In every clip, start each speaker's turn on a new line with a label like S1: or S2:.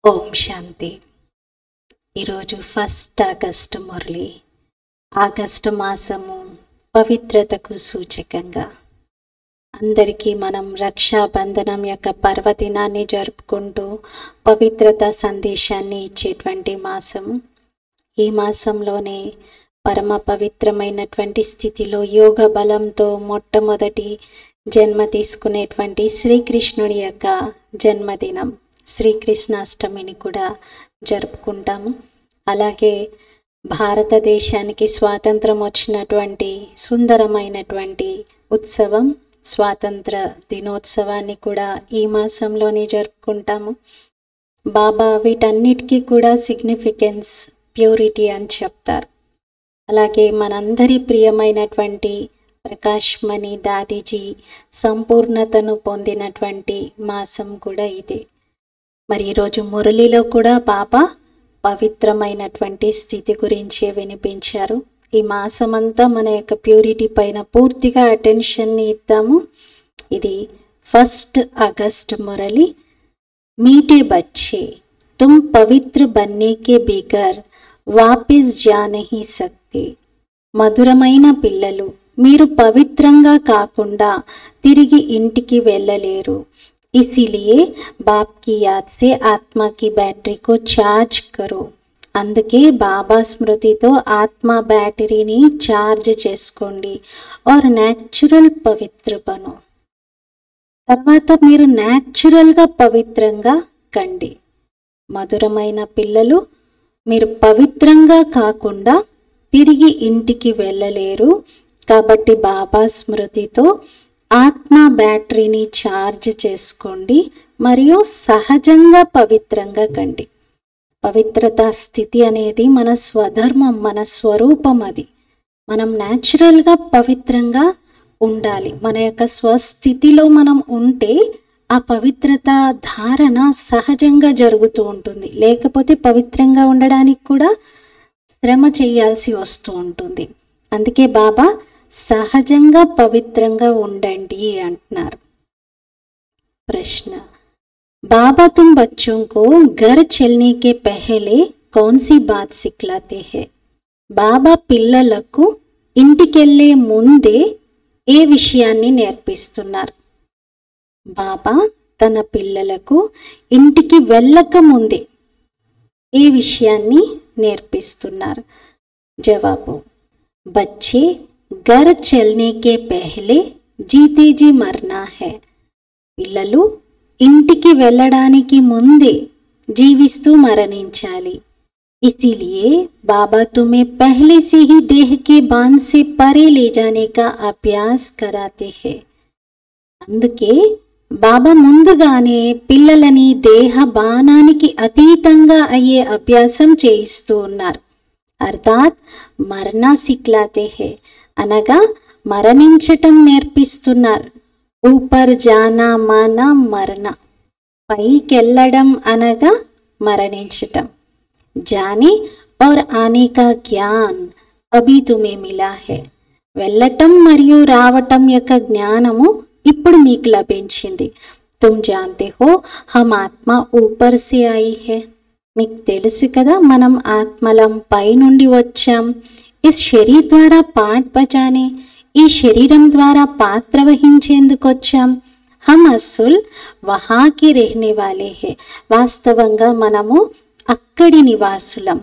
S1: ఓం శాంతి. ఈరోజు 1 August Murali. August మాసము పవిత్రతకు సూచకంగా అందరికీ మనం రక్షాబంధనం యొక్క పర్వదినాన్ని జరుపుకుంటూ పవిత్రత సందేశాన్ని ఇచ్చేటువంటి మాసము. ఈ మాసంలోనే పరమ పవిత్రమైనటువంటి స్థితిలో యోగ బలంతో మొట్టమొదటి జన్మ తీసుకునేటువంటి శ్రీకృష్ణుడి యొక్క జన్మదినం శ్రీకృష్ణాష్టమిని కూడా జరుపుకుంటాము. అలాగే భారతదేశానికి స్వాతంత్రం వచ్చినటువంటి సుందరమైనటువంటి ఉత్సవం స్వాతంత్ర దినోత్సవాన్ని కూడా ఈ మాసంలోనే జరుపుకుంటాము. బాబా వీటన్నిటికీ కూడా సిగ్నిఫికెన్స్ ప్యూరిటీ అని చెప్తారు. అలాగే మనందరి ప్రియమైనటువంటి ప్రకాష్ మణి దాదీజీ సంపూర్ణతను పొందినటువంటి మాసం కూడా ఇదే. మరి ఈరోజు మురళిలో కూడా బాబా పవిత్రమైనటువంటి స్థితి గురించి వినిపించారు. ఈ మాసమంతా మన యొక్క ప్యూరిటీ పైన పూర్తిగా అటెన్షన్ని ఇద్దాము. ఇది 1 అగస్ట్ మురళి. మీఠే బచ్చే తుమ్ పవిత్ర బన్నే కే బిగర్ వాపిస్ జా నహీ సక్తే. మధురమైన పిల్లలు, మీరు పవిత్రంగా కాకుండా తిరిగి ఇంటికి వెళ్ళలేరు. इसीलिए बाप की याद से आत्मा की बैटरी को चार्ज करो. అందుకే బాబా స్మృతితో ఆత్మ బ్యాటరీని ఛార్జ్ చేసుకోండి. और న్యాచురల్ పవిత్ర బనో. తర్వాత మీరు న్యాచురల్గా పవిత్రంగా కండి. మధురమైన పిల్లలు, మీరు పవిత్రంగా కాకుండా తిరిగి ఇంటికి వెళ్ళలేరు. కాబట్టి బాబా స్మృతితో ఆత్మ బ్యాటరీని ఛార్జ్ చేసుకోండి మరియు సహజంగా పవిత్రంగా కండి. పవిత్రత స్థితి అనేది మన స్వధర్మం, మన స్వరూపం. అది మనం న్యాచురల్గా పవిత్రంగా ఉండాలి. మన యొక్క స్వస్థితిలో మనం ఉంటే ఆ పవిత్రత ధారణ సహజంగా జరుగుతూ ఉంటుంది. లేకపోతే పవిత్రంగా ఉండడానికి కూడా శ్రమ చేయాల్సి వస్తూ ఉంటుంది. అందుకే బాబా సహజంగా పవిత్రంగా ఉండండి అంటున్నారు. ప్రశ్న: बाबा तुम बच्चों को घर चलने के पहले कौन सी बात सिखलाते हैं? బాబా పిల్లలకు ఇంటికెళ్ళే ముందే ఏ విషయాన్ని నేర్పిస్తున్నారు? బాబా తన పిల్లలకు ఇంటికి వెళ్ళక ముందే ఏ విషయాన్ని నేర్పిస్తున్నారు? జవాబు: బచ్చే घर चलने के पहले जीते जी मरना है. పిల్లలు ఇంటికి వెళ్ళడానికి ముందే జీవిస్తూ మరణించాలి. इसीलिए बाबा तुम्हें पहले से ही देह के बांध से परे ले जाने का अभ्यास कराते हैं. అందుకే బాబా ముందుగానే పిల్లలని దేహ బాణానికి అతీతంగా అయ్యే అభ్యాసం చేయిస్తూ ఉన్నారు. అర్థాత్ మరణా సిక్లాతే హే, అనగా మరణించటం నేర్పిస్తున్నారు. ఊపర్ జానా మానా మరణ, పైకెళ్ళడం అనగా మరణించటం. జానే और आने का ज्ञान अभी तुम्हें मिला है. వెళ్ళటం మరియు రావటం యొక్క జ్ఞానము ఇప్పుడు మీకు లభించింది. తుమ్ జాంతే హో హమ్ ఆత్మ ఊపర్ సే ఆయి హై. మీకు తెలుసు కదా, మనం ఆత్మలం పై నుండి వచ్చాం. ఇస్ శరీర్ ద్వారా పాఠ్ బజానే, ఈ శరీరం ద్వారా పాత్ర వహించేందుకు వచ్చాం. హమ్ అసలు వహాకి రెహనే వాలే హే. వాస్తవంగా మనము అక్కడి నివాసులం.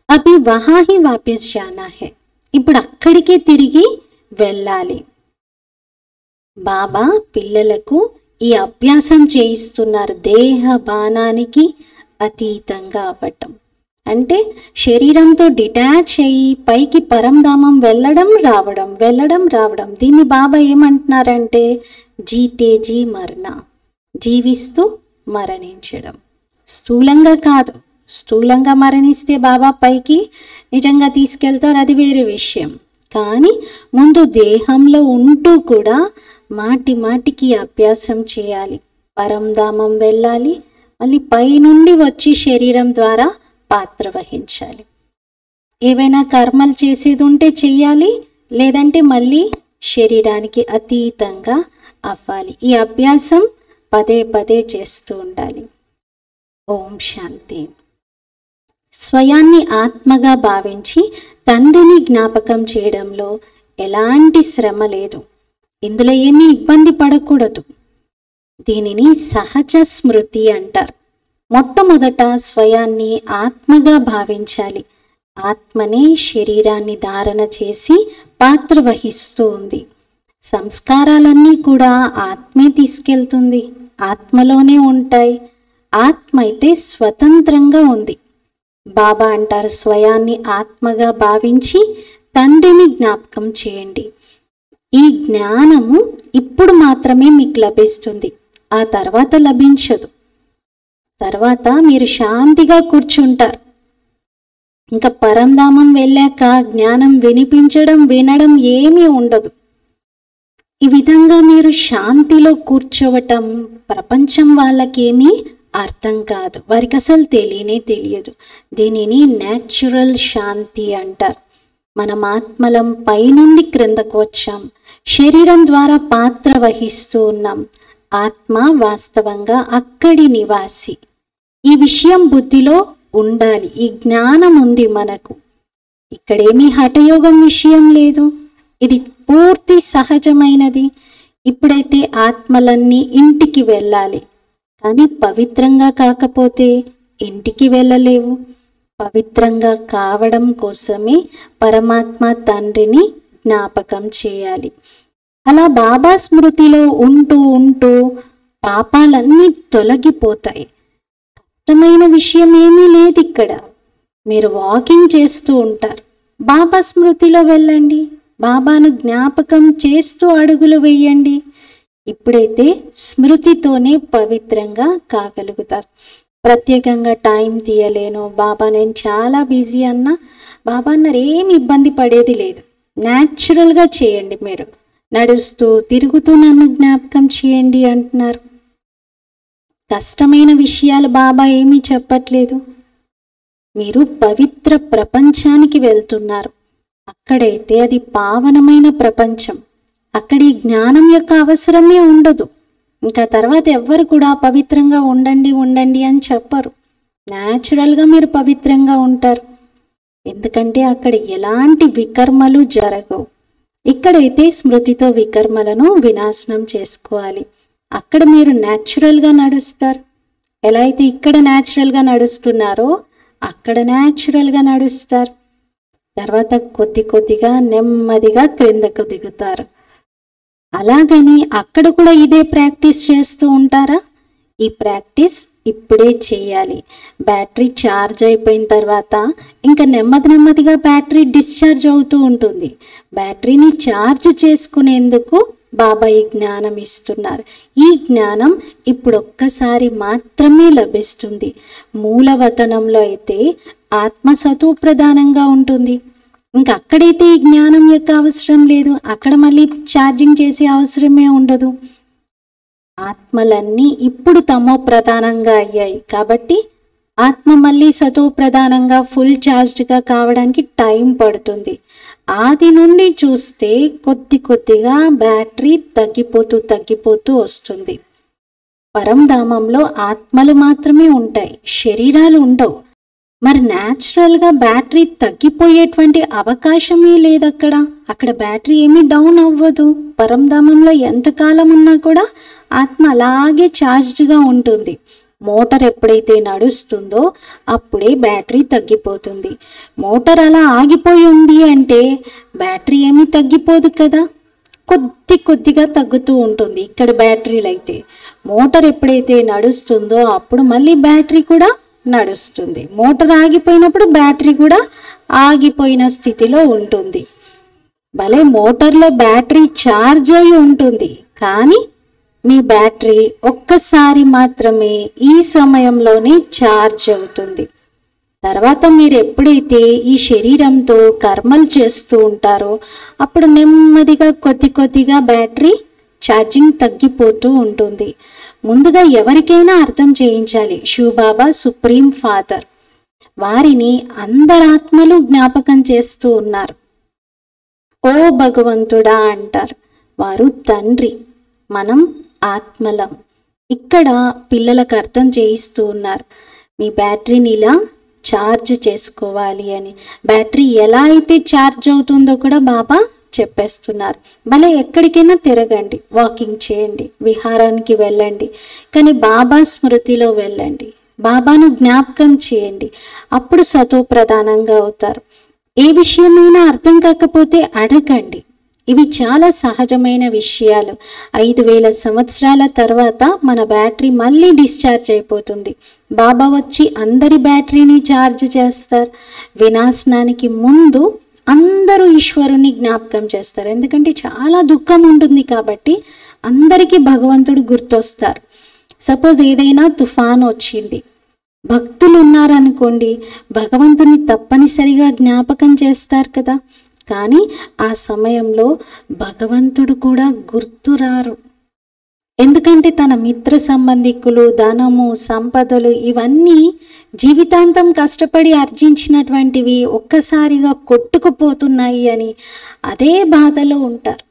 S1: అభి వహా హీ వాపిస్ జానా హే. ఇప్పుడు అక్కడికే తిరిగి వెళ్ళాలి. బాబా పిల్లలకు ఈ అభ్యాసం చేయిస్తున్నారు. దేహ బాణానికి అతీతంగా అవ్వటం అంటే శరీరంతో డిటాచ్ అయ్యి పైకి పరంధామం వెళ్ళడం రావడం, వెళ్ళడం రావడం. దీన్ని బాబా ఏమంటున్నారంటే జీతే జీ మరణ, జీవిస్తూ మరణించడం. స్థూలంగా కాదు. స్థూలంగా మరణిస్తే బాబా పైకి నిజంగా తీసుకెళ్తారు, అది వేరే విషయం. కానీ ముందు దేహంలో ఉంటూ కూడా మాటి మాటికి అభ్యాసం చేయాలి. పరంధామం వెళ్ళాలి, మళ్ళీ పైనుండి వచ్చి శరీరం ద్వారా పాత్ర వహించాలి. ఏవైనా కర్మలు చేసేది ఉంటే చెయ్యాలి, లేదంటే మళ్ళీ శరీరానికి అతీతంగా అవ్వాలి. ఈ అభ్యాసం పదే పదే చేస్తూ ఉండాలి. ఓం శాంతి. స్వయాన్ని ఆత్మగా భావించి తండ్రిని జ్ఞాపకం చేయడంలో ఎలాంటి శ్రమ లేదు. ఇందులో ఏమీ ఇబ్బంది పడకూడదు. దీనిని సహజ స్మృతి అంటారు. మొట్టమొదట స్వయాన్ని ఆత్మగా భావించాలి. ఆత్మనే శరీరాన్ని ధారణ చేసి పాత్ర వహిస్తూ ఉంది. సంస్కారాలన్నీ కూడా ఆత్మే తీసుకెళ్తుంది, ఆత్మలోనే ఉంటాయి. ఆత్మ అయితే స్వతంత్రంగా ఉంది. బాబా అంటారు, స్వయాన్ని ఆత్మగా భావించి తండ్రిని జ్ఞాపకం చేయండి. ఈ జ్ఞానము ఇప్పుడు మాత్రమే మీకు లభిస్తుంది, ఆ తర్వాత లభించదు. తర్వాత మీరు శాంతిగా కూర్చుంటారు. ఇంకా పరంధామం వెళ్ళాక జ్ఞానం వినిపించడం వినడం ఏమీ ఉండదు. ఈ విధంగా మీరు శాంతిలో కూర్చోవటం ప్రపంచం వాళ్ళకేమీ అర్థం కాదు, వారికి అసలు తెలియదు. దీనిని న్యాచురల్ శాంతి అంటారు. మనం ఆత్మలం పైనుండి క్రిందకు వచ్చాం, శరీరం ద్వారా పాత్ర వహిస్తూ ఉన్నాం. ఆత్మ వాస్తవంగా అక్కడి నివాసి. ఈ విషయం బుద్ధిలో ఉండాలి. ఈ జ్ఞానం ఉంది మనకు. ఇక్కడేమీ హఠయోగం విషయం లేదు, ఇది పూర్తి సహజమైనది. ఇప్పుడైతే ఆత్మలన్నీ ఇంటికి వెళ్ళాలి, కానీ పవిత్రంగా కాకపోతే ఇంటికి వెళ్ళలేవు. పవిత్రంగా కావడం కోసమే పరమాత్మ తండ్రిని జ్ఞాపకం చేయాలి. అలా బాబా స్మృతిలో ఉంటూ ఉంటూ పాపాలన్నీ తొలగిపోతాయి. కష్టమైన విషయం ఏమీ లేదు ఇక్కడ. మీరు వాకింగ్ చేస్తూ ఉంటారు, బాబా స్మృతిలో వెళ్ళండి, బాబాను జ్ఞాపకం చేస్తూ అడుగులు వేయండి. ఇప్పుడైతే స్మృతితోనే పవిత్రంగా కాగలుగుతారు. ప్రత్యేకంగా టైం తీయలేను, బాబా నేను చాలా బిజీ అన్నా బాబా అన్నారు ఏమి ఇబ్బంది పడేది లేదు. న్యాచురల్గా చేయండి. మీరు నడుస్తూ తిరుగుతూ నన్ను జ్ఞాపకం చేయండి అంటున్నారు. కష్టమైన విషయాలు బాబా ఏమీ చెప్పట్లేదు. మీరు పవిత్ర ప్రపంచానికి వెళ్తున్నారు. అక్కడైతే అది పావనమైన ప్రపంచం. అక్కడి జ్ఞానం యొక్క అవసరమే ఉండదు. ఇంకా తర్వాత ఎవ్వరు కూడా పవిత్రంగా ఉండండి అని చెప్పరు. న్యాచురల్గా మీరు పవిత్రంగా ఉంటారు. ఎందుకంటే అక్కడ ఎలాంటి వికర్మలు జరగవు. ఇక్కడైతే స్మృతితో వికర్మలను వినాశనం చేసుకోవాలి. అక్కడ మీరు న్యాచురల్గా నడుస్తారు. ఎలా అయితే ఇక్కడ న్యాచురల్గా నడుస్తున్నారో అక్కడ న్యాచురల్గా నడుస్తారు. తర్వాత కొద్దిగా నెమ్మదిగా క్రిందకు దిగుతారు. అలాగని అక్కడ కూడా ఇదే ప్రాక్టీస్ చేస్తూ ఉంటారా? ఈ ప్రాక్టీస్ ఇప్పుడే చేయాలి. బ్యాటరీ ఛార్జ్ అయిపోయిన తర్వాత ఇంకా నెమ్మదిగా బ్యాటరీ డిశ్చార్జ్ అవుతూ ఉంటుంది. బ్యాటరీని ఛార్జ్ చేసుకునేందుకు బాబా ఈ జ్ఞానం ఇస్తున్నారు. ఈ జ్ఞానం ఇప్పుడు ఒక్కసారి మాత్రమే లభిస్తుంది. మూలవతనంలో అయితే ఆత్మ సతు ప్రధానంగా ఉంటుంది. ఇంకా అక్కడైతే ఈ జ్ఞానం యొక్క అవసరం లేదు, అక్కడ మళ్ళీ ఛార్జింగ్ చేసే అవసరమే ఉండదు. ఆత్మలన్నీ ఇప్పుడు తమో ప్రధానంగా అయ్యాయి కాబట్టి ఆత్మ మళ్ళీ సతో ప్రధానంగా ఫుల్ ఛార్జ్డ్గా కావడానికి టైం పడుతుంది. ఆది నుండి చూస్తే కొద్దిగా బ్యాటరీ తగ్గిపోతూ వస్తుంది. పరంధామంలో ఆత్మలు మాత్రమే ఉంటాయి, శరీరాలు ఉండవు. మరి న్యాచురల్గా బ్యాటరీ తగ్గిపోయేటువంటి అవకాశమే లేదు. అక్కడ బ్యాటరీ ఏమీ డౌన్ అవ్వదు. పరంధామంలో ఎంతకాలం ఉన్నా కూడా ఆత్మ అలాగే ఛార్జ్డ్గా ఉంటుంది. మోటార్ ఎప్పుడైతే నడుస్తుందో అప్పుడే బ్యాటరీ తగ్గిపోతుంది. మోటార్ అలా ఆగిపోయి ఉంది అంటే బ్యాటరీ ఏమీ తగ్గిపోదు కదా, కొద్దిగా తగ్గుతూ ఉంటుంది. ఇక్కడ బ్యాటరీలు అయితే మోటార్ ఎప్పుడైతే నడుస్తుందో అప్పుడు మళ్ళీ బ్యాటరీ కూడా నడుస్తుంది. మోటార్ ఆగిపోయినప్పుడు బ్యాటరీ కూడా ఆగిపోయిన స్థితిలో ఉంటుంది. భలే మోటార్లో బ్యాటరీ ఛార్జ్ అయి ఉంటుంది, కానీ మీ బ్యాటరీ ఒక్కసారి మాత్రమే ఈ సమయంలోనే ఛార్జ్ అవుతుంది. తర్వాత మీరు ఎప్పుడైతే ఈ శరీరంతో కర్మలు చేస్తూ ఉంటారో అప్పుడు నెమ్మదిగా కొద్దిగా బ్యాటరీ ఛార్జింగ్ తగ్గిపోతూ ఉంటుంది. ముందుగా ఎవరికైనా అర్థం చేయించాలి. శివబాబా సుప్రీం ఫాదర్, వారిని అందరాత్మలు జ్ఞాపకం చేస్తూ ఉన్నారు. ఓ భగవంతుడా అంటారు. వారు తండ్రి, మనం ఆత్మలం. ఇక్కడ పిల్లలకు అర్థం చేయిస్తూ ఉన్నారు. మీ బ్యాటరీని ఇలా ఛార్జ్ చేసుకోవాలి అని. బ్యాటరీ ఎలా అయితే ఛార్జ్ అవుతుందో కూడా బాబా చెప్పేస్తున్నారు. భలే ఎక్కడికైనా తిరగండి, వాకింగ్ చేయండి, విహారానికి వెళ్ళండి, కానీ బాబా స్మృతిలో వెళ్ళండి, బాబాను జ్ఞాపకం చేయండి. అప్పుడు సతో ప్రధానంగా అవుతారు. ఏ విషయమైనా అర్థం కాకపోతే అడగండి. ఇవి చాలా సహజమైన విషయాలు. 5000 సంవత్సరాల తర్వాత మన బ్యాటరీ మళ్ళీ డిశ్చార్జ్ అయిపోతుంది. బాబా వచ్చి అందరి బ్యాటరీని ఛార్జ్ చేస్తారు. వినాశనానికి ముందు అందరూ ఈశ్వరుని జ్ఞాపకం చేస్తారు. ఎందుకంటే చాలా దుఃఖం ఉంటుంది కాబట్టి అందరికీ భగవంతుడు గుర్తొస్తారు. సపోజ్ ఏదైనా తుఫాన్ వచ్చింది, భక్తులు ఉన్నారనుకోండి, భగవంతుని తప్పనిసరిగా జ్ఞాపకం చేస్తారు కదా. కానీ ఆ సమయంలో భగవంతుడు కూడా గుర్తురారు. ఎందుకంటే తన మిత్ర సంబంధికులు, ధనము, సంపదలు ఇవన్నీ జీవితాంతం కష్టపడి ఆర్జించినటువంటివి ఒక్కసారిగా కొట్టుకుపోతున్నాయి అని అదే బాధలో ఉంటారు.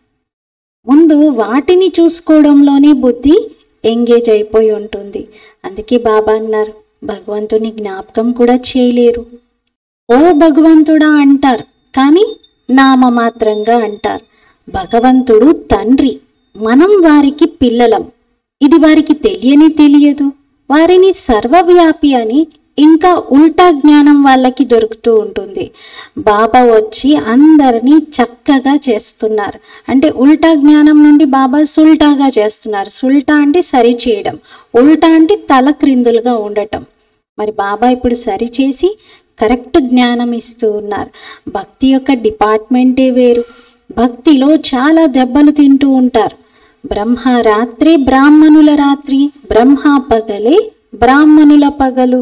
S1: ముందు వాటిని చూసుకోవడంలోనే బుద్ధి ఎంగేజ్ అయిపోయి ఉంటుంది. అందుకే బాబా అన్నారు, భగవంతుని జ్ఞాపకం కూడా చేయలేరు. ఓ భగవంతుడా అంటారు, కానీ నామమాత్రంగా అంటారు. భగవంతుడు తండ్రి, మనం వారికి పిల్లలం. ఇది వారికి తెలియదు. వారిని సర్వవ్యాపి అని ఇంకా ఉల్టా జ్ఞానం వాళ్ళకి దొరుకుతూ ఉంటుంది. బాబా వచ్చి అందరినీ చక్కగా చేస్తున్నారు. అంటే ఉల్టా జ్ఞానం నుండి బాబా సుల్టాగా చేస్తున్నారు. సుల్టా అంటే సరి చేయడం, ఉల్టా అంటే తల క్రిందులుగా ఉండటం. మరి బాబా ఇప్పుడు సరిచేసి కరెక్ట్ జ్ఞానం ఇస్తూ ఉన్నారు. భక్తి యొక్క డిపార్ట్మెంటే వేరు. భక్తిలో చాలా దెబ్బలు తింటూ ఉంటారు. బ్రహ్మ రాత్రి బ్రాహ్మణుల రాత్రి, బ్రహ్మ పగలే బ్రాహ్మణుల పగలు,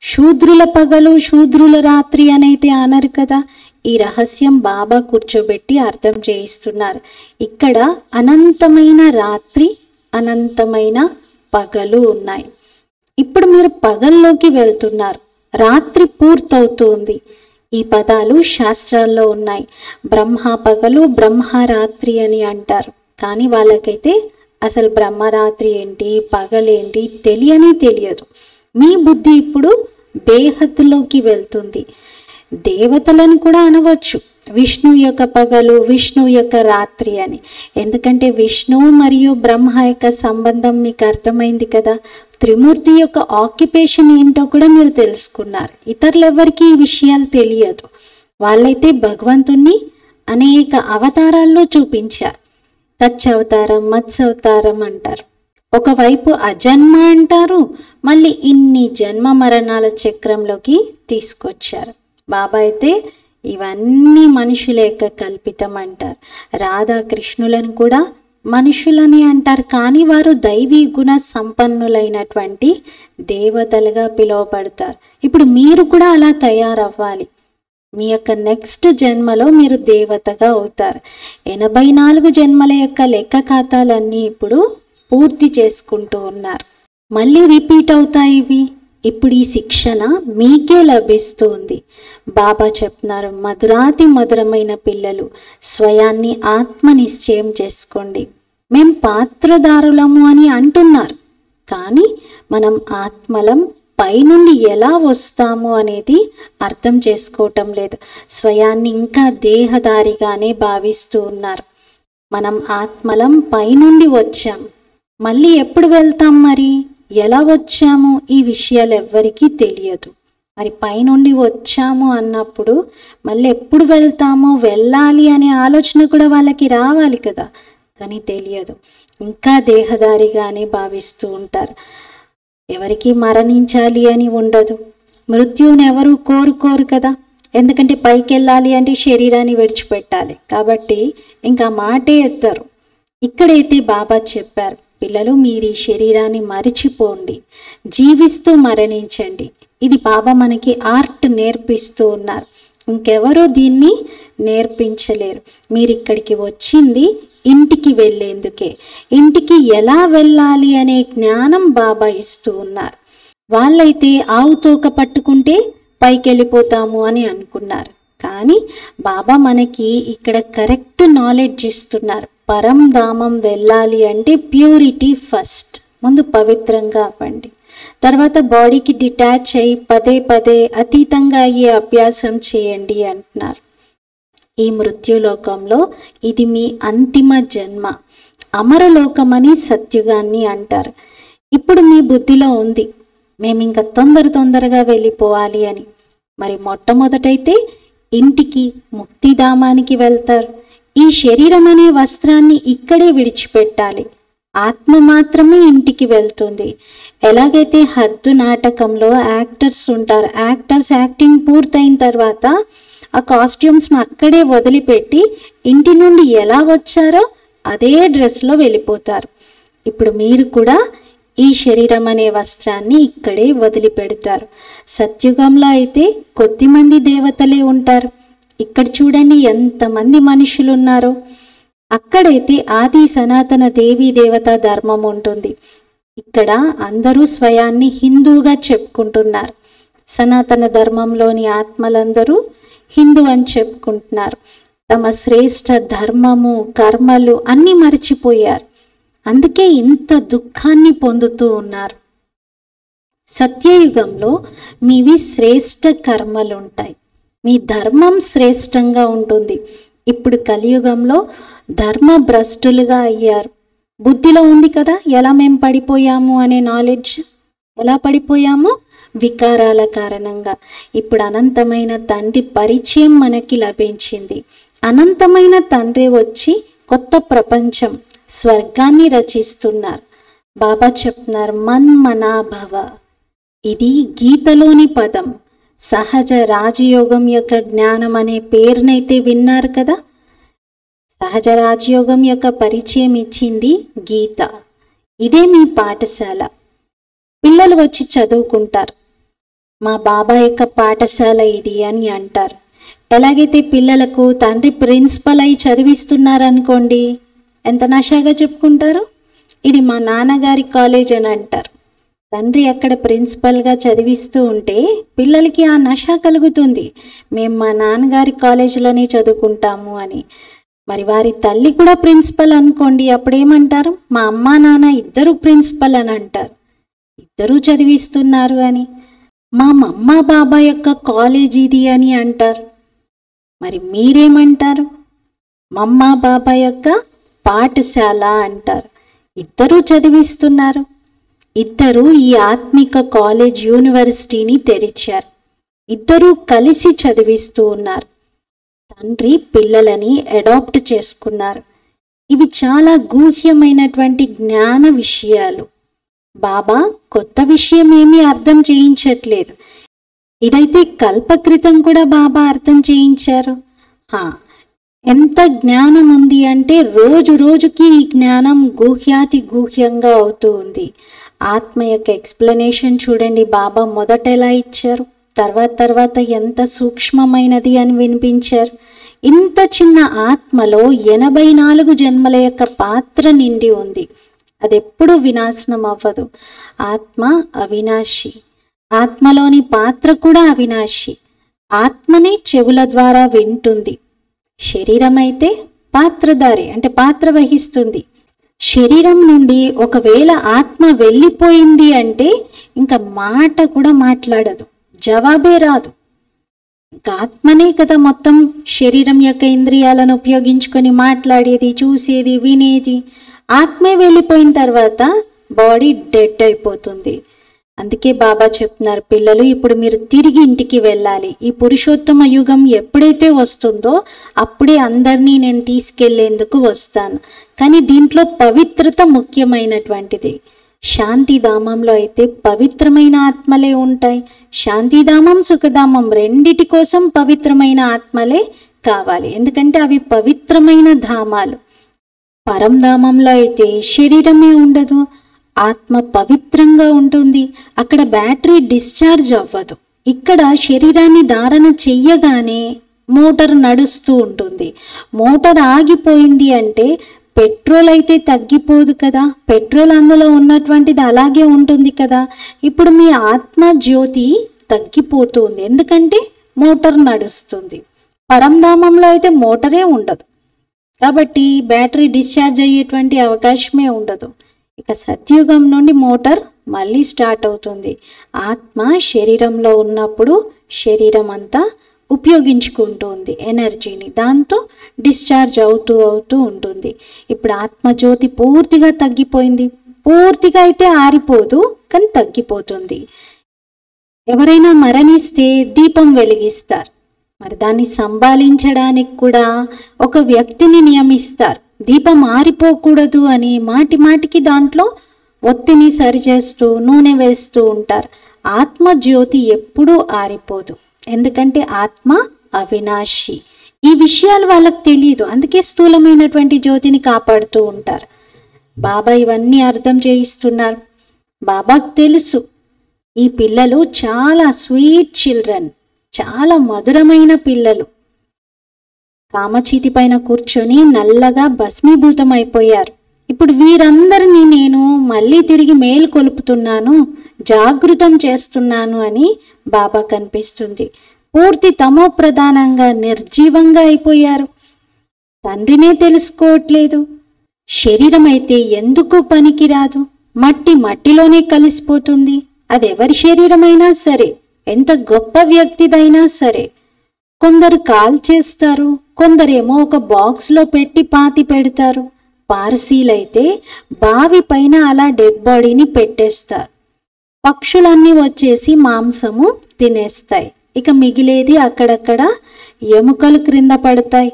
S1: శూద్రుల పగలు శూద్రుల రాత్రి అనైతే అనరు కదా. ఈ రహస్యం బాబా కూర్చోబెట్టి అర్థం చేయిస్తున్నారు. ఇక్కడ అనంతమైన రాత్రి, అనంతమైన పగలు ఉన్నాయి. ఇప్పుడు మీరు పగల్లోకి వెళ్తున్నారు, రాత్రి పూర్తవుతుంది. ఈ పదాలు శాస్త్రాల్లో ఉన్నాయి. బ్రహ్మ పగలు, బ్రహ్మ రాత్రి అని అంటారు. కానీ వాళ్ళకైతే అసలు బ్రహ్మరాత్రి ఏంటి, పగలేంటి తెలియదు. మీ బుద్ధి ఇప్పుడు బేహద్లోకి వెళ్తుంది. దేవతలను కూడా అనవచ్చు విష్ణు యొక్క పగలు, విష్ణు యొక్క రాత్రి అని. ఎందుకంటే విష్ణువు మరియు బ్రహ్మ యొక్క సంబంధం మీకు అర్థమైంది కదా. త్రిమూర్తి యొక్క ఆక్యుపేషన్ ఏంటో కూడా మీరు తెలుసుకున్నారు. ఇతరులెవరికి ఈ విషయాలు తెలియదు. వాళ్ళైతే భగవంతుణ్ణి అనేక అవతారాల్లో చూపించారు. కచ్చ అవతారం, మత్స్య అవతారం అంటారు. ఒకవైపు అజన్మ అంటారు, మళ్ళీ ఇన్ని జన్మ మరణాల చక్రంలోకి తీసుకొచ్చారు. బాబా అయితే ఇవన్నీ మనుషుల యొక్క కల్పితం అంటారు. రాధాకృష్ణులను కూడా మనుషులని అంటారు, కానీ వారు దైవీ గుణ సంపన్నులైనటువంటి దేవతలుగా పిలువబడతారు. ఇప్పుడు మీరు కూడా అలా తయారవ్వాలి. మీ యొక్క నెక్స్ట్ జన్మలో మీరు దేవతగా అవుతారు. 84 జన్మల యొక్క లెక్క ఖాతాలన్నీ ఇప్పుడు పూర్తి చేసుకుంటూ ఉన్నారు. మళ్ళీ రిపీట్ అవుతాయి ఇవి. ఇప్పుడు ఈ శిక్షణ మీకే లభిస్తుంది. బాబా చెప్తున్నారు, మధురాతి మధురమైన పిల్లలు, స్వయాన్ని ఆత్మ నిశ్చయం చేసుకోండి. మేం పాత్రదారులము అని అంటున్నారు, కానీ మనం ఆత్మలం పైనుండి ఎలా వస్తాము అనేది అర్థం చేసుకోవటం లేదు. స్వయాన్ని ఇంకా దేహదారిగానే భావిస్తూ ఉన్నారు. మనం ఆత్మలం పైనుండి వచ్చాం, మళ్ళీ ఎప్పుడు వెళ్తాం, మరి ఎలా వచ్చాము ఈ విషయాలు ఎవ్వరికీ తెలియదు. మరి పైనుండి వచ్చాము అన్నప్పుడు మళ్ళీ ఎప్పుడు వెళ్తామో, వెళ్ళాలి అనే ఆలోచన కూడా వాళ్ళకి రావాలి కదా, కానీ తెలియదు. ఇంకా దేహదారిగానే భావిస్తూ ఉంటారు. ఎవరికి మరణించాలి అని ఉండదు. మృత్యువుని ఎవరు కోరుకోరు కదా, ఎందుకంటే పైకి వెళ్ళాలి అంటే శరీరాన్ని విడిచిపెట్టాలి కాబట్టి ఇంకా మాటే ఎత్తారు. ఇక్కడైతే బాబా చెప్పారు, పిల్లలు మీరు ఈ శరీరాన్ని మరిచిపోండి, జీవిస్తూ మరణించండి. ఇది బాబా మనకి ఆర్ట్ నేర్పిస్తూ ఉన్నారు. ఇంకెవరూ దీన్ని నేర్పించలేరు. మీరు ఇక్కడికి వచ్చింది ఇంటికి వెళ్ళేందుకే. ఇంటికి ఎలా వెళ్ళాలి అనే జ్ఞానం బాబా ఇస్తూ ఉన్నారు. వాళ్ళైతే ఆవు తోక పట్టుకుంటే పైకి వెళ్ళిపోతాము అని అనుకున్నారు, కానీ బాబా మనకి ఇక్కడ కరెక్ట్ నాలెడ్జ్ ఇస్తున్నారు. పరంధామం వెళ్ళాలి అంటే ప్యూరిటీ ఫస్ట్. ముందు పవిత్రంగా అవ్వండి, తర్వాత బాడీకి డిటాచ్ అయ్యి పదే పదే అతీతంగా అయ్యే అభ్యాసం చేయండి అంటున్నారు. ఈ మృత్యులోకంలో ఇది మీ అంతిమ జన్మ. అమరలోకమని సత్యుగాన్ని అంటారు. ఇప్పుడు మీ బుద్ధిలో ఉంది మేము ఇంకా తొందరగా వెళ్ళిపోవాలి అని. మరి మొట్టమొదటైతే ఇంటికి, ముక్తిధామానికి వెళ్తారు. ఈ శరీరం అనే వస్త్రాన్ని ఇక్కడే విడిచిపెట్టాలి. ఆత్మ మాత్రమే ఇంటికి వెళ్తుంది. ఎలాగైతే హద్దు నాటకంలో యాక్టర్స్ ఉంటారు, యాక్టర్స్ యాక్టింగ్ పూర్తయిన తర్వాత ఆ కాస్ట్యూమ్స్ని అక్కడే వదిలిపెట్టి ఇంటి నుండి ఎలా వచ్చారో అదే డ్రెస్లో వెళ్ళిపోతారు. ఇప్పుడు మీరు కూడా ఈ శరీరం అనే వస్త్రాన్ని ఇక్కడే వదిలిపెడతారు. సత్యుగంలో అయితే కొద్దిమంది దేవతలే ఉంటారు. ఇక్కడ చూడండి ఎంతమంది మనుషులు ఉన్నారో. అక్కడైతే ఆది సనాతన దేవీ దేవతా ధర్మం ఉంటుంది. ఇక్కడ అందరూ స్వయాన్ని హిందువుగా చెప్పుకుంటున్నారు. సనాతన ధర్మంలోని ఆత్మలందరూ హిందూ అని చెప్పుకుంటున్నారు. తమ శ్రేష్ఠ ధర్మము, కర్మలు అన్నీ మర్చిపోయారు. అందుకే ఇంత దుఃఖాన్ని పొందుతూ ఉన్నారు. సత్యయుగంలో మీవి శ్రేష్ఠ కర్మలు ఉంటాయి, మీ ధర్మం శ్రేష్టంగా ఉంటుంది. ఇప్పుడు కలియుగంలో ధర్మ భ్రష్టులుగా అయ్యారు. బుద్ధిలో ఉంది కదా ఎలా మేము పడిపోయాము అనే నాలెడ్జ్. ఎలా పడిపోయాము? వికారాల కారణంగా. ఇప్పుడు అనంతమైన తండ్రి పరిచయం మనకి లభించింది. అనంతమైన తండ్రి వచ్చి కొత్త ప్రపంచం, స్వర్గాన్ని రచిస్తున్నారు. బాబా చెప్తున్నారు మన్మనాభవ. ఇది గీతలోని పదం. సహజ రాజయోగం యొక్క జ్ఞానం అనే పేరునైతే విన్నారు కదా. సహజ రాజయోగం యొక్క పరిచయం ఇచ్చింది గీత. ఇదే మీ పాఠశాల. పిల్లలు వచ్చి చదువుకుంటారు. మా బాబా యొక్క పాఠశాల ఇది అని అంటారు. ఎలాగైతే పిల్లలకు తండ్రి ప్రిన్సిపల్ అయి చదివిస్తున్నారనుకోండి, ఎంత నషాగా చెప్పుకుంటారు. ఇది మా నాన్నగారి కాలేజ్ అని అంటారు. తండ్రి అక్కడ ప్రిన్సిపల్గా చదివిస్తూ ఉంటే పిల్లలకి ఆ నష కలుగుతుంది, మేము మా నాన్నగారి కాలేజీలోనే చదువుకుంటాము అని. మరి వారి తల్లి కూడా ప్రిన్సిపల్ అనుకోండి, అప్పుడేమంటారు? మా అమ్మా నాన్న ఇద్దరు ప్రిన్సిపల్ అని అంటారు, ఇద్దరూ చదివిస్తున్నారు అని. మా మమ్మ బాబా యొక్క కాలేజ్ ఇది అని అంటారు. మరి మీరేమంటారు? మమ్మ బాబా యొక్క పాఠశాల అంటారు. ఇద్దరూ చదివిస్తున్నారు. ఇద్దరూ ఈ ఆత్మిక కాలేజ్ యూనివర్సిటీని తెరిచారు. ఇద్దరూ కలిసి చదివిస్తూ ఉన్నారు. తండ్రి పిల్లలని అడాప్ట్ చేసుకున్నారు. ఇవి చాలా గూహ్యమైనటువంటి జ్ఞాన విషయాలు. బాబా కొత్త విషయం ఏమీ అర్థం చేయించట్లేదు. ఇదైతే కల్పకృతం కూడా బాబా అర్థం చేయించారు. ఎంత జ్ఞానం ఉంది అంటే రోజు రోజుకి ఈ జ్ఞానం గూహ్యాతి గూహ్యంగా అవుతూ ఉంది. ఆత్మ యొక్క ఎక్స్ప్లెనేషన్ చూడండి, బాబా మొదట ఎలా ఇచ్చారు, తర్వాత ఎంత సూక్ష్మమైనది అని వినిపించారు. ఇంత చిన్న ఆత్మలో 84 జన్మల యొక్క పాత్ర నిండి ఉంది. అది ఎప్పుడూ వినాశనం అవ్వదు. ఆత్మ అవినాశి. ఆత్మలోని పాత్ర కూడా అవినాశి. ఆత్మనే చెవుల ద్వారా వింటుంది. శరీరం అయితే పాత్రధారి, అంటే పాత్ర వహిస్తుంది. శరీరం నుండి ఒకవేళ ఆత్మ వెళ్ళిపోయింది అంటే ఇంకా మాట కూడా మాట్లాడదు, జవాబే రాదు. ఇంకా ఆత్మనే కదా మొత్తం శరీరం యొక్క ఇంద్రియాలను ఉపయోగించుకొని మాట్లాడేది, చూసేది, వినేది. ఆత్మే వెళ్ళిపోయిన తర్వాత బాడీ డెడ్ అయిపోతుంది. అందుకే బాబా చెప్తున్నారు, పిల్లలు ఇప్పుడు మీరు తిరిగి ఇంటికి వెళ్ళాలి. ఈ పురుషోత్తమ యుగం ఎప్పుడైతే వస్తుందో అప్పుడే అందరినీ నేను తీసుకెళ్లేందుకు వస్తాను. కానీ దీంట్లో పవిత్రత ముఖ్యమైనటువంటిది. శాంతిధామంలో అయితే పవిత్రమైన ఆత్మలే ఉంటాయి. శాంతిధామం, సుఖధామం రెండిటి కోసం పవిత్రమైన ఆత్మలే కావాలి, ఎందుకంటే అవి పవిత్రమైన ధామాలు. పరంధామంలో అయితే శరీరమే ఉండదు, ఆత్మ పవిత్రంగా ఉంటుంది. అక్కడ బ్యాటరీ డిశ్చార్జ్ అవ్వదు. ఇక్కడ శరీరాన్ని ధారణ చెయ్యగానే మోటార్ నడుస్తూ ఉంటుంది. మోటార్ ఆగిపోయింది అంటే పెట్రోల్ అయితే తగ్గిపోదు కదా, పెట్రోల్ అందులో ఉన్నటువంటిది అలాగే ఉంటుంది కదా. ఇప్పుడు మీ ఆత్మ జ్యోతి తగ్గిపోతుంది, ఎందుకంటే మోటార్ నడుస్తుంది. పరంధామంలో అయితే మోటరే ఉండదు కాబట్టి బ్యాటరీ డిశ్చార్జ్ అయ్యేటువంటి అవకాశమే ఉండదు. ఇక సత్యుగం నుండి మోటార్ మళ్ళీ స్టార్ట్ అవుతుంది. ఆత్మ శరీరంలో ఉన్నప్పుడు శరీరం అంతా ఉపయోగించుకుంటుంది ఎనర్జీని, దాంతో డిశ్చార్జ్ అవుతూ ఉంటుంది. ఇప్పుడు ఆత్మజ్యోతి పూర్తిగా తగ్గిపోయింది. పూర్తిగా అయితే ఆరిపోదు, కానీ తగ్గిపోతుంది. ఎవరైనా మరణిస్తే దీపం వెలిగిస్తారు, మరి దాన్ని సంభాళించడానికి కూడా ఒక వ్యక్తిని నియమిస్తారు. దీపం ఆరిపోకూడదు అని మాటికి దాంట్లో ఒత్తిని సరిచేస్తూ నూనె వేస్తూ ఉంటారు. ఆత్మజ్యోతి ఎప్పుడూ ఆరిపోదు, ఎందుకంటే ఆత్మ అవినాశి. ఈ విషయాలు వాళ్ళకి తెలియదు, అందుకే స్థూలమైనటువంటి జ్యోతిని కాపాడుతూ ఉంటారు. బాబా ఇవన్నీ అర్థం చేయిస్తున్నారు. బాబాకు తెలుసు ఈ పిల్లలు చాలా స్వీట్ చిల్డ్రన్, చాలా మధురమైన పిల్లలు. కామచీతి పైన కూర్చొని నల్లగా భస్మీభూతం అయిపోయారు. ఇప్పుడు వీరందరినీ నేను మళ్ళీ తిరిగి మేల్కొలుపుతున్నాను, జాగృతం చేస్తున్నాను అని బాబా కనిపిస్తుంది. పూర్తి తమో ప్రధానంగా నిర్జీవంగా అయిపోయారు. తండ్రినే తెలుసుకోవట్లేదు. శరీరం అయితే ఎందుకు పనికిరాదు, మట్టిలోనే కలిసిపోతుంది. అదెవరి శరీరమైనా సరే, ఎంత గొప్ప వ్యక్తిదైనా సరే. కొందరు కాల్ చేస్తారు, కొందరేమో ఒక బాక్స్లో పెట్టి పాతి పెడతారు. పార్సీలైతే బావి పైన అలా డెడ్ బాడీని పెట్టేస్తారు. పక్షులన్నీ వచ్చేసి మాంసము తినేస్తాయి. ఇక మిగిలేది అక్కడక్కడ ఎముకలు క్రింద పడతాయి.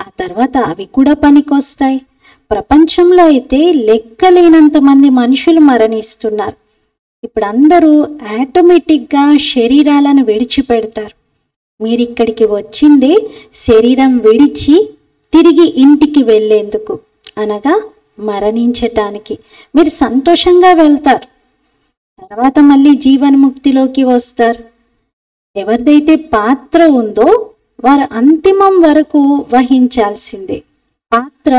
S1: ఆ తర్వాత అవి కూడా పనికొస్తాయి. ప్రపంచంలో అయితే లెక్కలేనంత మంది మనుషులు మరణిస్తున్నారు. ఇప్పుడు అందరూ ఆటోమేటిక్గా శరీరాలను విడిచిపెడతారు. మీరిక్కడికి వచ్చిందే శరీరం విడిచి తిరిగి ఇంటికి వెళ్ళేందుకు, అనగా మరణించటానికి. మీరు సంతోషంగా వెళ్తారు, తర్వాత మళ్ళీ జీవన్ముక్తిలోకి వస్తారు. ఎవరిదైతే పాత్ర ఉందో వారు అంతిమం వరకు వహించాల్సిందే. పాత్ర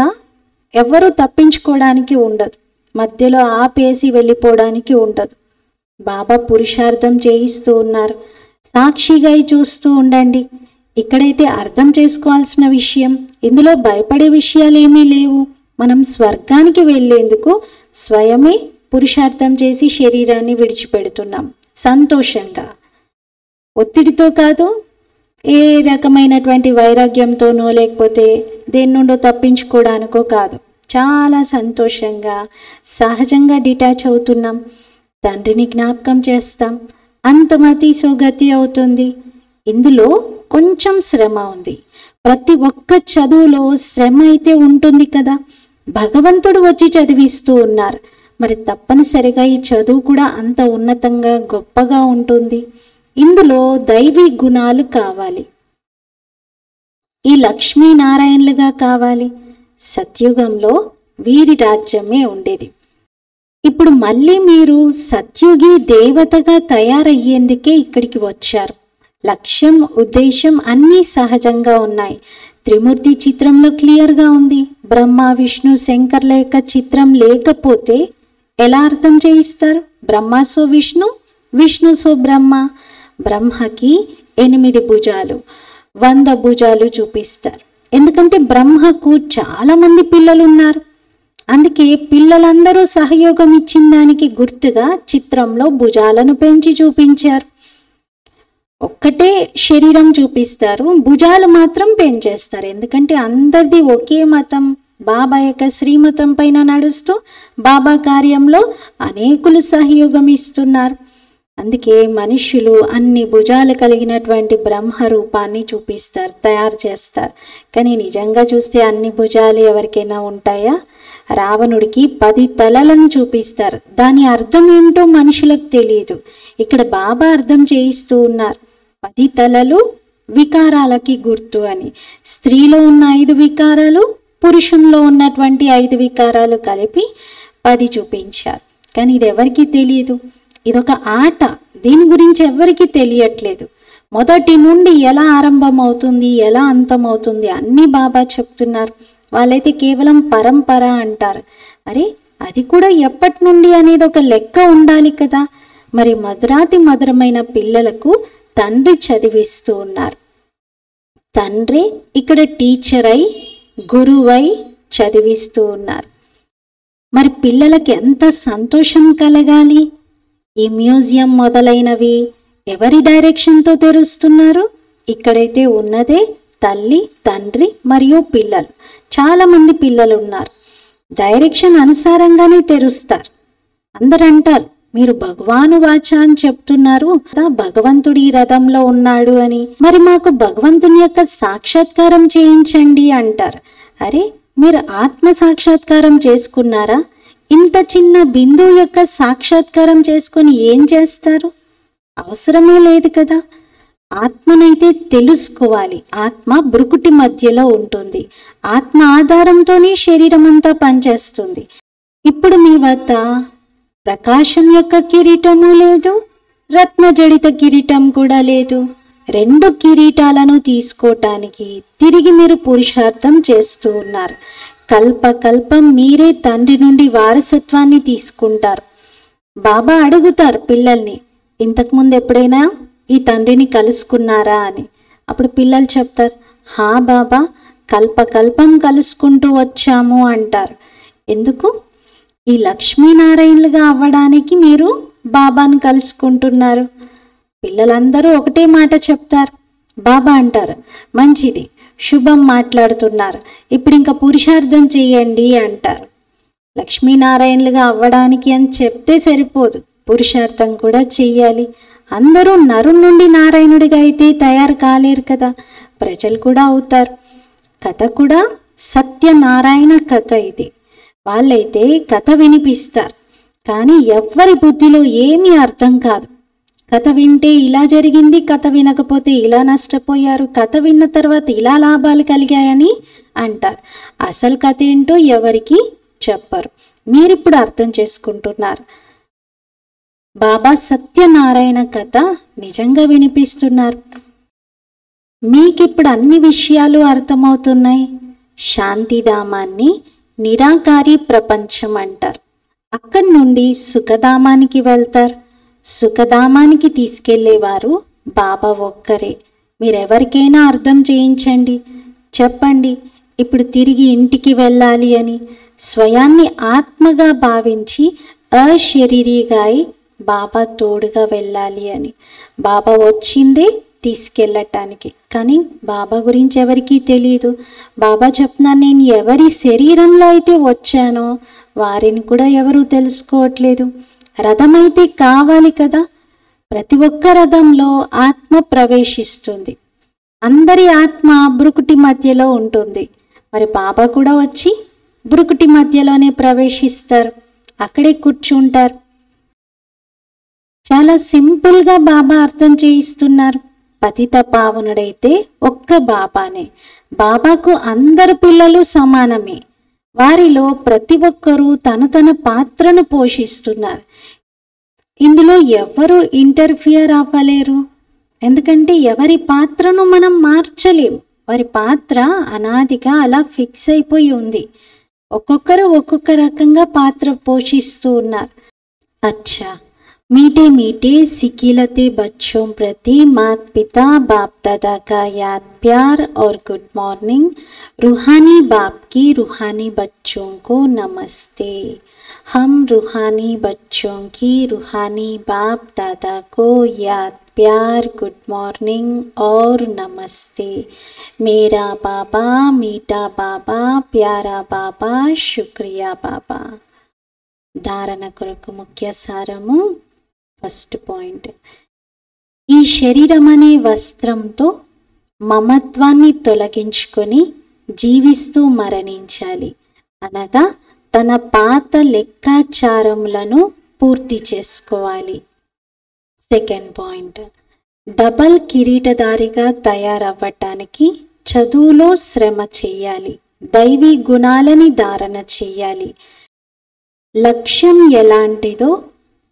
S1: ఎవరు తప్పించుకోవడానికి ఉండదు, మధ్యలో ఆపేసి వెళ్ళిపోవడానికి ఉండదు. బాబా పురుషార్థం చేయిస్తూ ఉన్నారు. సాక్షిగా చూస్తూ ఉండండి. ఇక్కడైతే అర్థం చేసుకోవాల్సిన విషయం, ఇందులో భయపడే విషయాలు ఏమీ లేవు. మనం స్వర్గానికి వెళ్ళేందుకు స్వయమే పురుషార్థం చేసి శరీరాన్ని విడిచిపెడుతున్నాం సంతోషంగా, ఒత్తిడితో కాదు, ఏ రకమైనటువంటి వైరాగ్యంతోనో లేకపోతే దేని నుండో తప్పించుకోవడానికో కాదు. చాలా సంతోషంగా సహజంగా డిటాచ్ అవుతున్నాం. తండ్రిని జ్ఞాపకం చేస్తాం, అంతమతి సుగతి అవుతుంది. ఇందులో కొంచెం శ్రమ ఉంది. ప్రతి ఒక్క చదువులో శ్రమ అయితే ఉంటుంది కదా. భగవంతుడు వచ్చి చదివిస్తూ ఉన్నారు, మరి తప్పనిసరిగా ఈ చదువు కూడా అంత ఉన్నతంగా గొప్పగా ఉంటుంది. ఇందులో దైవీ గుణాలు కావాలి, ఈ లక్ష్మీనారాయణలుగా కావాలి. సత్యుగంలో వీరి రాజ్యమే ఉండేది. ఇప్పుడు మళ్ళీ మీరు సత్యుగి దేవతగా తయారయ్యేందుకే ఇక్కడికి వచ్చారు. లక్ష్యం, ఉద్దేశం అన్నీ సహజంగా ఉన్నాయి. త్రిమూర్తి చిత్రంలో క్లియర్గా ఉంది. బ్రహ్మ, విష్ణు, శంకర్ల యొక్క చిత్రం లేకపోతే ఎలా అర్థం చేయిస్తారు? బ్రహ్మ సో విష్ణు, విష్ణు సో బ్రహ్మ. బ్రహ్మకి 8 భుజాలు, 100 భుజాలు చూపిస్తారు. ఎందుకంటే బ్రహ్మకు చాలామంది పిల్లలు ఉన్నారు. అందుకే పిల్లలందరూ సహయోగం ఇచ్చిన దానికి గుర్తుగా చిత్రంలో భుజాలను పెంచి చూపించారు. ఒక్కటే శరీరం చూపిస్తారు, భుజాలు మాత్రం పెంచేస్తారు. ఎందుకంటే అందరిది ఒకే మతం, బాబా యొక్క శ్రీమతం పైన నడుస్తూ బాబా కార్యంలో అనేకులు సహయోగం ఇస్తున్నారు. అందుకే మనుషులు అన్ని భుజాలు కలిగినటువంటి బ్రహ్మ రూపాన్ని చూపిస్తారు, తయారు చేస్తారు. కానీ నిజంగా చూస్తే అన్ని భుజాలు ఎవరికైనా ఉంటాయా? రావణుడికి 10 తలలను చూపిస్తారు. దాని అర్థం ఏమిటో మనుషులకు తెలియదు. ఇక్కడ బాబా అర్థం చేయిస్తూ ఉన్నారు. 10 తలలు వికారాలకి గుర్తు అని. స్త్రీలో ఉన్న 5 వికారాలు, పురుషుల్లో ఉన్నటువంటి 5 వికారాలు కలిపి 10 చూపించారు. కానీ ఇది ఎవరికి తెలియదు. ఇదొక ఆట, దీని గురించి ఎవరికి తెలియట్లేదు. మొదటి నుండి ఎలా ఆరంభం అవుతుంది, ఎలా అంతమవుతుంది అన్నీ బాబా చెప్తున్నారు. వాళ్ళైతే కేవలం పరంపర అంటారు. అరే అది కూడా ఎప్పటి నుండి అనేది ఒక లెక్క ఉండాలి కదా. మరి మధురాతి మధురమైన పిల్లలకు తండ్రి చదివిస్తూ ఉన్నారు. తండ్రి ఇక్కడ టీచర్ అయి, గురువై చదివిస్తూ ఉన్నారు. మరి పిల్లలకి ఎంత సంతోషం కలగాలి. ఈ మ్యూజియం మొదలైనవి ఎవరి డైరెక్షన్తో తెరుస్తున్నారు? ఇక్కడైతే ఉన్నదే తల్లి, తండ్రి మరియు పిల్లలు. చాలామంది పిల్లలు ఉన్నారు. డైరెక్షన్ అనుసారంగానే తెరుస్తారు. అందరు అంటారు, మీరు భగవాను వాచ అని చెప్తున్నారు, భగవంతుడి రథంలో ఉన్నాడు అని, మరి మాకు భగవంతుని యొక్క సాక్షాత్కారం చేయించండి అంటారు. అరే, మీరు ఆత్మ సాక్షాత్కారం చేసుకున్నారా? ఇంత చిన్న బిందువు యొక్క సాక్షాత్కారం చేసుకొని ఏం చేస్తారు? అవసరమే లేదు కదా. ఆత్మనైతే తెలుసుకోవాలి. ఆత్మ బ్రుకుటి మధ్యలో ఉంటుంది. ఆత్మ ఆధారంతోనే శరీరం అంతా పనిచేస్తుంది. ఇప్పుడు మీ వద్ద ప్రకాశం యొక్క కిరీటము లేదు, రత్నజడిత కిరీటం కూడా లేదు. 2 కిరీటాలను తీసుకోవటానికి తిరిగి మీరు పురుషార్థం చేస్తూ ఉన్నారు. కల్పకల్పం మీరే తండ్రి నుండి వారసత్వాన్ని తీసుకుంటారు. బాబా అడుగుతారు పిల్లల్ని, ఇంతకుముందు ఎప్పుడైనా ఈ తండ్రిని కలుసుకున్నారా అని. అప్పుడు పిల్లలు చెప్తారు, హా బాబా, కల్పకల్పం కలుసుకుంటూ వచ్చాము అంటారు. ఎందుకు? ఈ లక్ష్మీనారాయణలుగా అవ్వడానికి మీరు బాబాను కలుసుకుంటున్నారు. పిల్లలందరూ ఒకటే మాట చెప్తారు. బాబా అంటారు, మంచిది, శుభం మాట్లాడుతున్నారు, ఇప్పుడు ఇంకా పురుషార్థం చెయ్యండి అంటారు. లక్ష్మీనారాయణలుగా అవ్వడానికి అని చెప్తే సరిపోదు, పురుషార్థం కూడా చెయ్యాలి. అందరూ నరు నుండి నారాయణుడిగా అయితే తయారు కాలేరు కదా, ప్రజలు కూడా అవుతారు. కథ కూడా సత్యనారాయణ కథ ఇది. వాళ్ళైతే కథ వినిపిస్తారు, కానీ ఎవ్వరి బుద్ధిలో ఏమీ అర్థం కాదు. కథ వింటే ఇలా జరిగింది, కథ వినకపోతే ఇలా నష్టపోయారు, కథ విన్న తర్వాత ఇలా లాభాలు కలిగాయని అంటారు. అసలు కథ ఏంటో ఎవరికి చెప్పరు. మీరిప్పుడు అర్థం చేసుకుంటున్నారు. బాబా సత్యనారాయణ కథ నిజంగా వినిపిస్తున్నారు. మీకిప్పుడు అన్ని విషయాలు అర్థమవుతున్నాయి. శాంతిధామాన్ని నిరాకారి ప్రపంచం అంటారు. అక్కడి నుండి సుఖధామానికి వెళ్తారు. సుఖధామానికి తీసుకెళ్లేవారు బాబా ఒక్కరే. మీరెవరికైనా అర్థం చేయించండి, చెప్పండి ఇప్పుడు తిరిగి ఇంటికి వెళ్ళాలి అని. స్వయాన్ని ఆత్మగా భావించి అశరీరిగా బాబా తోడుగా వెళ్ళాలి అని. బాబా వచ్చిందే తీసుకెళ్ళటానికి, కానీ బాబా గురించి ఎవరికీ తెలియదు. బాబా చెప్తున్నాను, నేను ఎవరి శరీరంలో అయితే వచ్చానో వారిని కూడా ఎవరూ తెలుసుకోవట్లేదు. రథం అయితే కావాలి కదా. ప్రతి ఒక్క రథంలో ఆత్మ ప్రవేశిస్తుంది. అందరి ఆత్మ బ్రుకుటి మధ్యలో ఉంటుంది. మరి బాబా కూడా వచ్చి బ్రుకుటి మధ్యలోనే ప్రవేశిస్తారు, అక్కడే కూర్చుంటారు. చాలా సింపుల్గా బాబా అర్థం చేయిస్తున్నారు. పతిత పావనుడైతే ఒక్క బాబానే. బాబాకు అందరు పిల్లలు సమానమే. వారిలో ప్రతి ఒక్కరూ తన తన పాత్రను పోషిస్తున్నారు. ఇందులో ఎవరు ఇంటర్ఫియర్ అవ్వలేరు, ఎందుకంటే ఎవరి పాత్రను మనం మార్చలేం. వారి పాత్ర అనాదిగా అలా ఫిక్స్ అయిపోయి ఉంది. ఒక్కొక్కరు ఒక్కొక్క రకంగా పాత్ర పోషిస్తూ ఉన్నారు. అచ్చా, मीठे मीठे सिकिलते बच्चों प्रति माता पिता बाप दादा का याद प्यार और गुड मॉर्निंग। रूहानी बाप की रूहानी बच्चों को नमस्ते। हम रूहानी बच्चों की रूहानी बाप दादा को याद प्यार गुड मॉर्निंग और नमस्ते। मेरा बाबा मीठा बाबा प्यारा बाबा शुक्रिया बाबा। धारण కొరకు ముఖ్య సారము. ఫస్ట్ పాయింట్, ఈ శరీరం అనే వస్త్రంతో మమత్వాన్ని తొలగించుకొని జీవిస్తూ మరణించాలి, అనగా తన పాత లెక్కాచారములను పూర్తి చేసుకోవాలి. సెకండ్ పాయింట్, డబల్ కిరీటధారిగా తయారవ్వటానికి చదువులో శ్రమ చేయాలి, దైవీ గుణాలని ధారణ చేయాలి. లక్ష్యం ఎలాంటిదో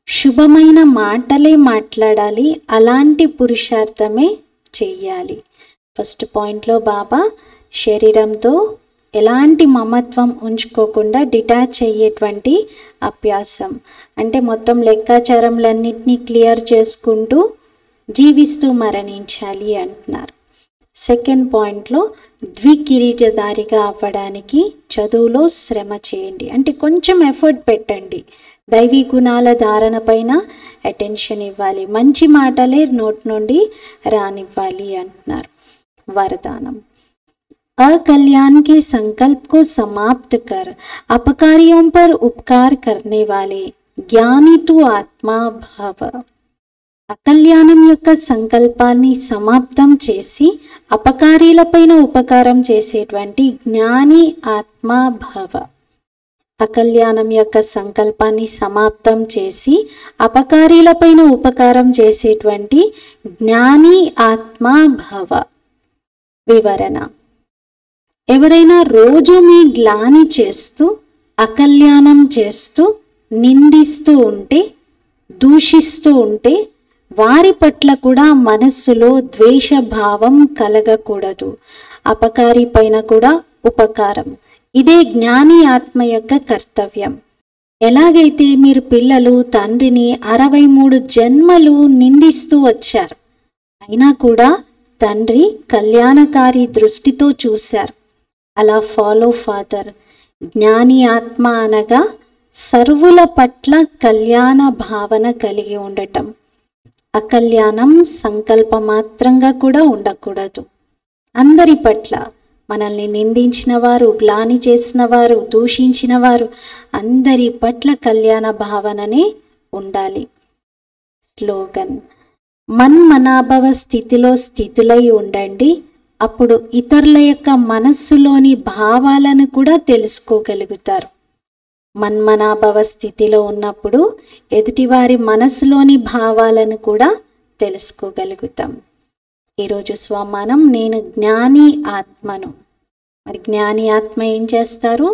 S1: శుభమైన మాటలే మాట్లాడాలి, అలాంటి పురుషార్థమే చెయ్యాలి. ఫస్ట్ పాయింట్లో బాబా శరీరంతో ఎలాంటి మమత్వం ఉంచుకోకుండా డిటాచ్ అయ్యేటువంటి అభ్యాసం, అంటే మొత్తం లెక్కాచారంలన్నింటినీ క్లియర్ చేసుకుంటూ జీవిస్తూ మరణించాలి అంటున్నారు. సెకండ్ పాయింట్లో ద్వికిరీటధారిగా అవ్వడానికి చదువులో శ్రమ చేయండి, అంటే కొంచెం ఎఫర్ట్ పెట్టండి. దైవీ గుణాల ధారణ పైన అటెన్షన్ ఇవ్వాలి, మంచి మాటలే నోటి నుండి రానివ్వాలి అంటున్నారు. वरदानम अकल्याण के संकल्प को समाप्त कर अपकारियों पर उपकार करने वाले ज्ञानी तु आत्मा भव. అకల్యాణం యొక్క సంకల్పాన్ని సమాప్తం చేసి అపకారీలపైన ఉపకారం చేసేటువంటి జ్ఞాని ఆత్మా భవ. అకల్యాణం యొక్క సంకల్పాన్ని సమాప్తం చేసి అపకారీలపైన ఉపకారం చేసేటువంటి జ్ఞాని ఆత్మా భవ. వివరణ: ఎవరైనా రోజు మీ గ్లాని చేస్తూ అకల్యాణం చేస్తూ నిందిస్తూ ఉంటే, దూషిస్తూ ఉంటే వారి పట్ల కూడా మనస్సులో ద్వేషభావం కలగకూడదు. అపకారి పైన కూడా ఉపకారం, ఇదే జ్ఞాని ఆత్మ యొక్క కర్తవ్యం. ఎలాగైతే మీరు పిల్లలు తండ్రిని 63 జన్మలు నిందిస్తూ వచ్చారు, అయినా కూడా తండ్రి కళ్యాణకారి దృష్టితో చూశారు. అలా ఫాలో ఫాదర్. జ్ఞాని ఆత్మ అనగా సర్వుల పట్ల కళ్యాణ భావన కలిగి ఉండటం. అకల్యాణం సంకల్పమాత్రంగా కూడా ఉండకూడదు. అందరి పట్ల, మనల్ని నిందించిన వారు, గ్లాని చేసిన వారు, దూషించిన వారు, అందరి పట్ల కళ్యాణ భావననే ఉండాలి. స్లోగన్: మన్మనాభవ స్థితిలో స్థితులై ఉండండి, అప్పుడు ఇతరుల యొక్క మనస్సులోని భావాలను కూడా తెలుసుకోగలుగుతారు. మన్మనాభవ స్థితిలో ఉన్నప్పుడు ఎదుటివారి మనస్సులోని భావాలను కూడా తెలుసుకోగలుగుతాం. ఈరోజు స్వమానం: నేను జ్ఞాని ఆత్మను. మరి జ్ఞాని ఆత్మ ఏం చేస్తారు?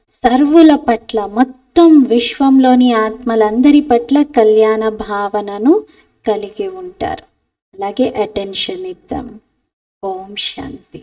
S1: సర్వుల పట్ల, మొత్తం విశ్వంలోని ఆత్మలందరి పట్ల కళ్యాణ భావనను కలిగి ఉంటారు. అలాగే అటెన్షన్ ఇద్దాం. ఓం శాంతి.